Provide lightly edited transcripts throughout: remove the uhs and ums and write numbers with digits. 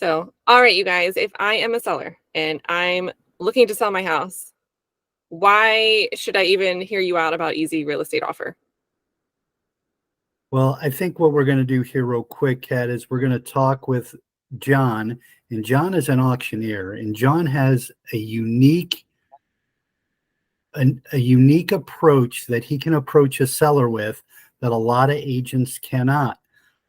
So, all right, you guys, if I am a seller and I'm looking to sell my house, why should I even hear you out about easy real estate offer? Well, I think what we're going to do here real quick, Kat, is we're going to talk with John, and John is an auctioneer, and John has a unique approach that he can approach a seller with that a lot of agents cannot.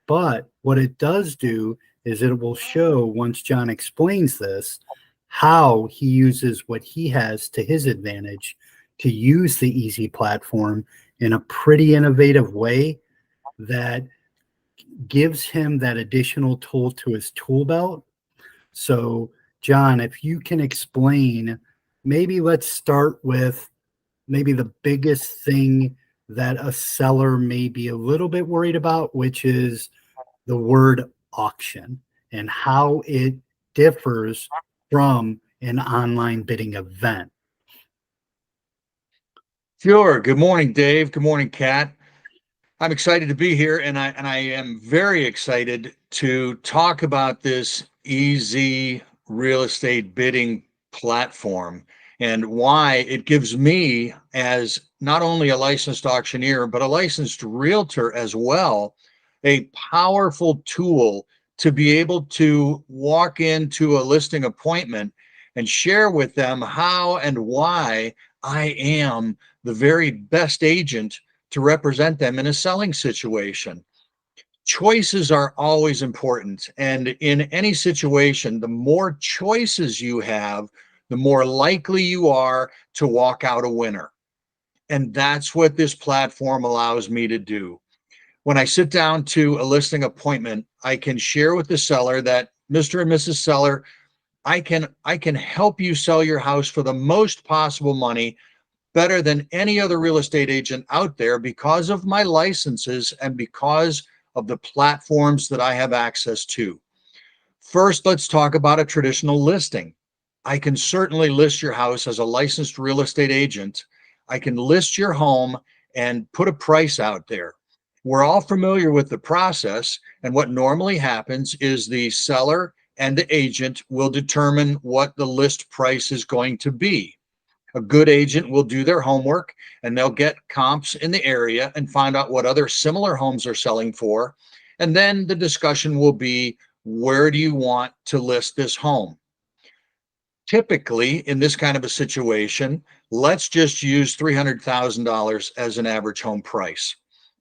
But what it does do is it will show, once John explains this, how he uses what he has to his advantage to use the easy platform in a pretty innovative way that gives him that additional tool to his tool belt. So, John, if you can explain, maybe let's start with maybe the biggest thing that a seller may be a little bit worried about, which is the word auction and how it differs from an online bidding event. Sure. Good morning, Dave. Good morning, Kat. I'm excited to be here, and I am very excited to talk about this easy real estate bidding platform and why it gives me, as not only a licensed auctioneer but a licensed realtor as well, a powerful tool to be able to walk into a listing appointment and share with them how and why I am the very best agent to represent them in a selling situation. Choices are always important. And in any situation, the more choices you have, the more likely you are to walk out a winner. And that's what this platform allows me to do. When I sit down to a listing appointment, I can share with the seller that, Mr. and Mrs. Seller, I can help you sell your house for the most possible money, better than any other real estate agent out there, because of my licenses and because of the platforms that I have access to. First, let's talk about a traditional listing. I can certainly list your house as a licensed real estate agent. I can list your home and put a price out there. We're all familiar with the process, and what normally happens is the seller and the agent will determine what the list price is going to be. A good agent will do their homework and they'll get comps in the area and find out what other similar homes are selling for. And then the discussion will be, where do you want to list this home? Typically, in this kind of a situation, let's just use $300,000 as an average home price.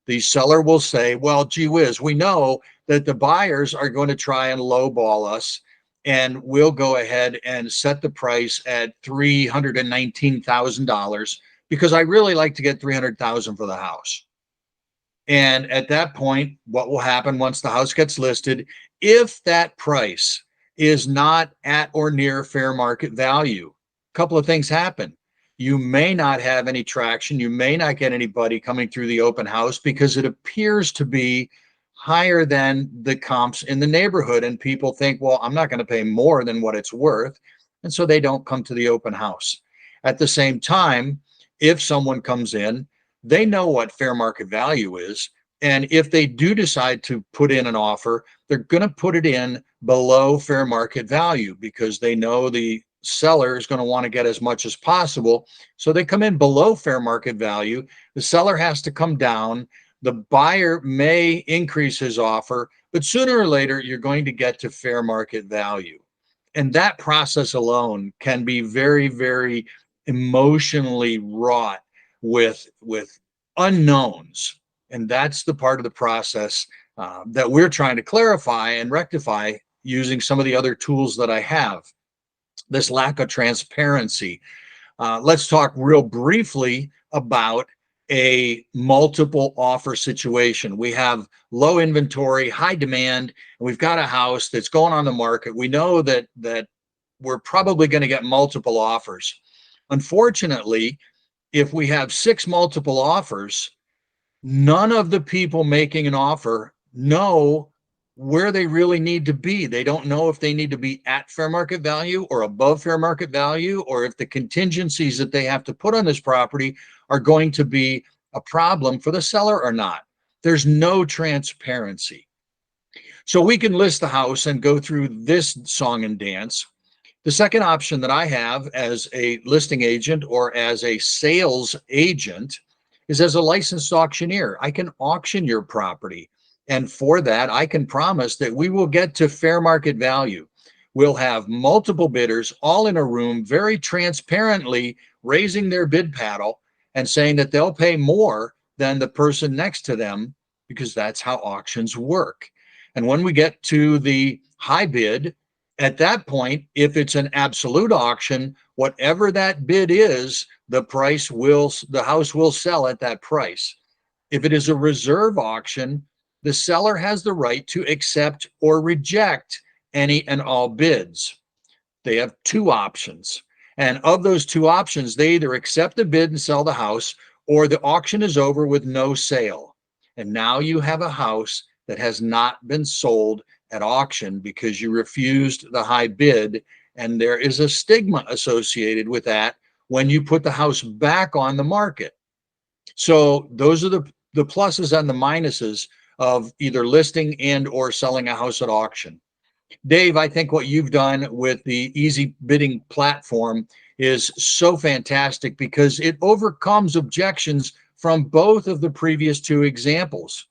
The seller will say, well, gee whiz, we know that the buyers are going to try and lowball us, and we'll go ahead and set the price at $319,000 because I really like to get $300,000 for the house. And at that point, what will happen once the house gets listed, if that price is not at or near fair market value, a couple of things happen. You may not have any traction. You may not get anybody coming through the open house because it appears to be higher than the comps in the neighborhood. And people think, well, I'm not going to pay more than what it's worth. And so they don't come to the open house. At the same time, if someone comes in, they know what fair market value is. And if they do decide to put in an offer, they're going to put it in below fair market value because they know the seller is going to want to get as much as possible. So they come in below fair market value. The seller has to come down. The buyer may increase his offer, but sooner or later, you're going to get to fair market value. And that process alone can be very, very emotionally wrought with unknowns. And that's the part of the process that we're trying to clarify and rectify using some of the other tools that I have. This lack of transparency. Let's talk real briefly about a multiple offer situation. We have low inventory, high demand, and we've got a house that's going on the market. We know that we're probably going to get multiple offers. Unfortunately, if we have 6 multiple offers, none of the people making an offer know where they really need to be. They don't know if they need to be at fair market value or above fair market value, or if the contingencies that they have to put on this property are going to be a problem for the seller or not. There's no transparency. So we can list the house and go through this song and dance. The second option that I have as a listing agent or as a sales agent is as a licensed auctioneer. I can auction your property. And for that, I can promise that we will get to fair market value. We'll have multiple bidders all in a room, very transparently raising their bid paddle and saying that they'll pay more than the person next to them, because that's how auctions work. And when we get to the high bid, at that point, if it's an absolute auction, whatever that bid is, the house will sell at that price. If it is a reserve auction, the seller has the right to accept or reject any and all bids. They have two options. And of those two options, they either accept the bid and sell the house, or the auction is over with no sale. And now you have a house that has not been sold at auction because you refused the high bid. And there is a stigma associated with that when you put the house back on the market. So those are the pluses and the minuses of either listing and or selling a house at auction. Dave, I think what you've done with the easy bidding platform is so fantastic because it overcomes objections from both of the previous two examples.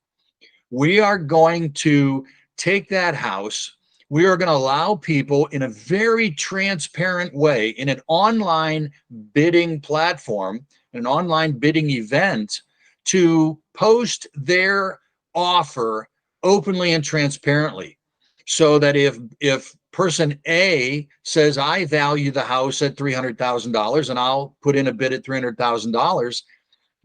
We are going to take that house. We are going to allow people in a very transparent way in an online bidding platform, an online bidding event, to post their offer openly and transparently. So that if person A says, I value the house at $300,000 and I'll put in a bid at $300,000,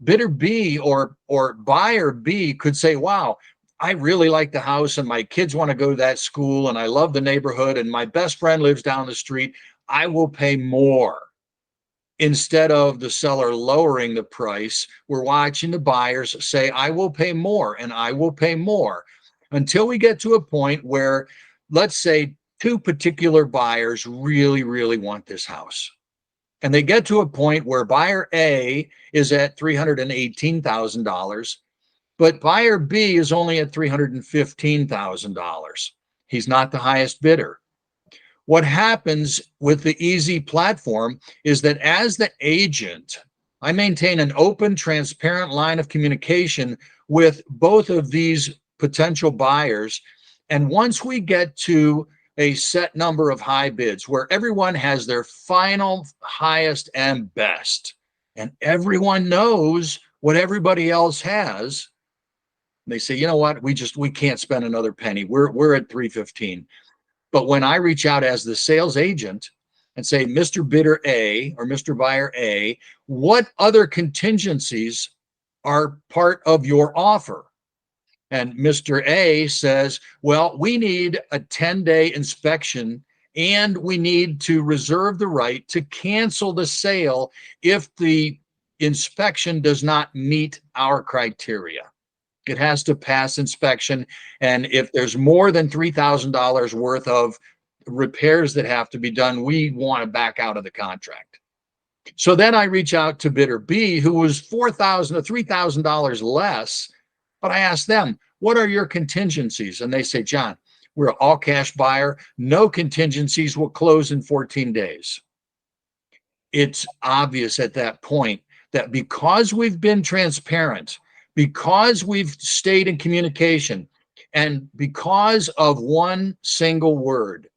bidder B or buyer B could say, wow, I really like the house and my kids want to go to that school and I love the neighborhood and my best friend lives down the street. I will pay more. Instead of the seller lowering the price, we're watching the buyers say, I will pay more and I will pay more, until we get to a point where, let's say, two particular buyers really, really want this house. And they get to a point where buyer A is at $318,000, but buyer B is only at $315,000. He's not the highest bidder. What happens with the easy platform is that as the agent, I maintain an open, transparent line of communication with both of these potential buyers. And once we get to a set number of high bids where everyone has their final highest and best, and everyone knows what everybody else has, they say, you know what, we can't spend another penny. We're at 315. But when I reach out as the sales agent and say, Mr. Bidder A or Mr. Buyer A, what other contingencies are part of your offer? And Mr. A says, well, we need a 10-day inspection and we need to reserve the right to cancel the sale if the inspection does not meet our criteria. It has to pass inspection. And if there's more than $3,000 worth of repairs that have to be done, we want to back out of the contract. So then I reach out to bidder B, who was $4,000 or $3,000 less. But I ask them, what are your contingencies? And they say, John, we're an all cash buyer. No contingencies, will close in 14 days. It's obvious at that point that because we've been transparent, because we've stayed in communication, and because of one single word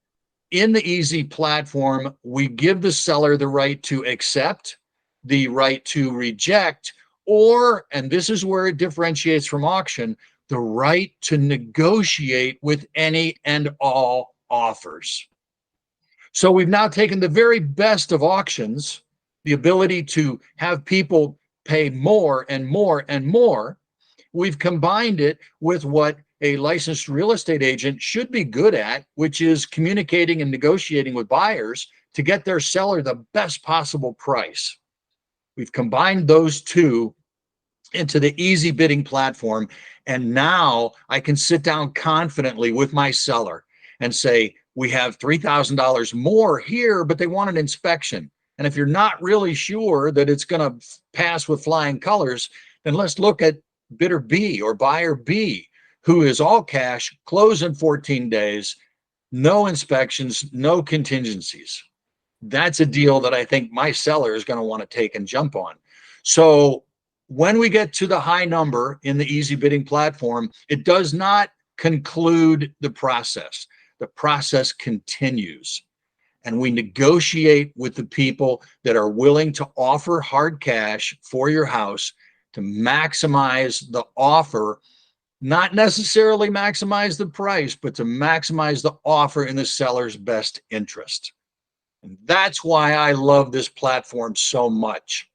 in the easy platform, we give the seller the right to accept, the right to reject, or, and this is where it differentiates from auction, the right to negotiate with any and all offers. So we've now taken the very best of auctions, the ability to have people pay more and more and more. We've combined it with what a licensed real estate agent should be good at, which is communicating and negotiating with buyers to get their seller the best possible price. We've combined those two into the easy bidding platform. And now I can sit down confidently with my seller and say, we have $3,000 more here, but they want an inspection. And if you're not really sure that it's going to pass with flying colors, then let's look at bidder B or buyer B, who is all cash, close in 14 days, no inspections, no contingencies. That's a deal that I think my seller is going to want to take and jump on. So when we get to the high number in the easy bidding platform, it does not conclude the process. The process continues. And we negotiate with the people that are willing to offer hard cash for your house to maximize the offer, not necessarily maximize the price, but to maximize the offer in the seller's best interest. And that's why I love this platform so much.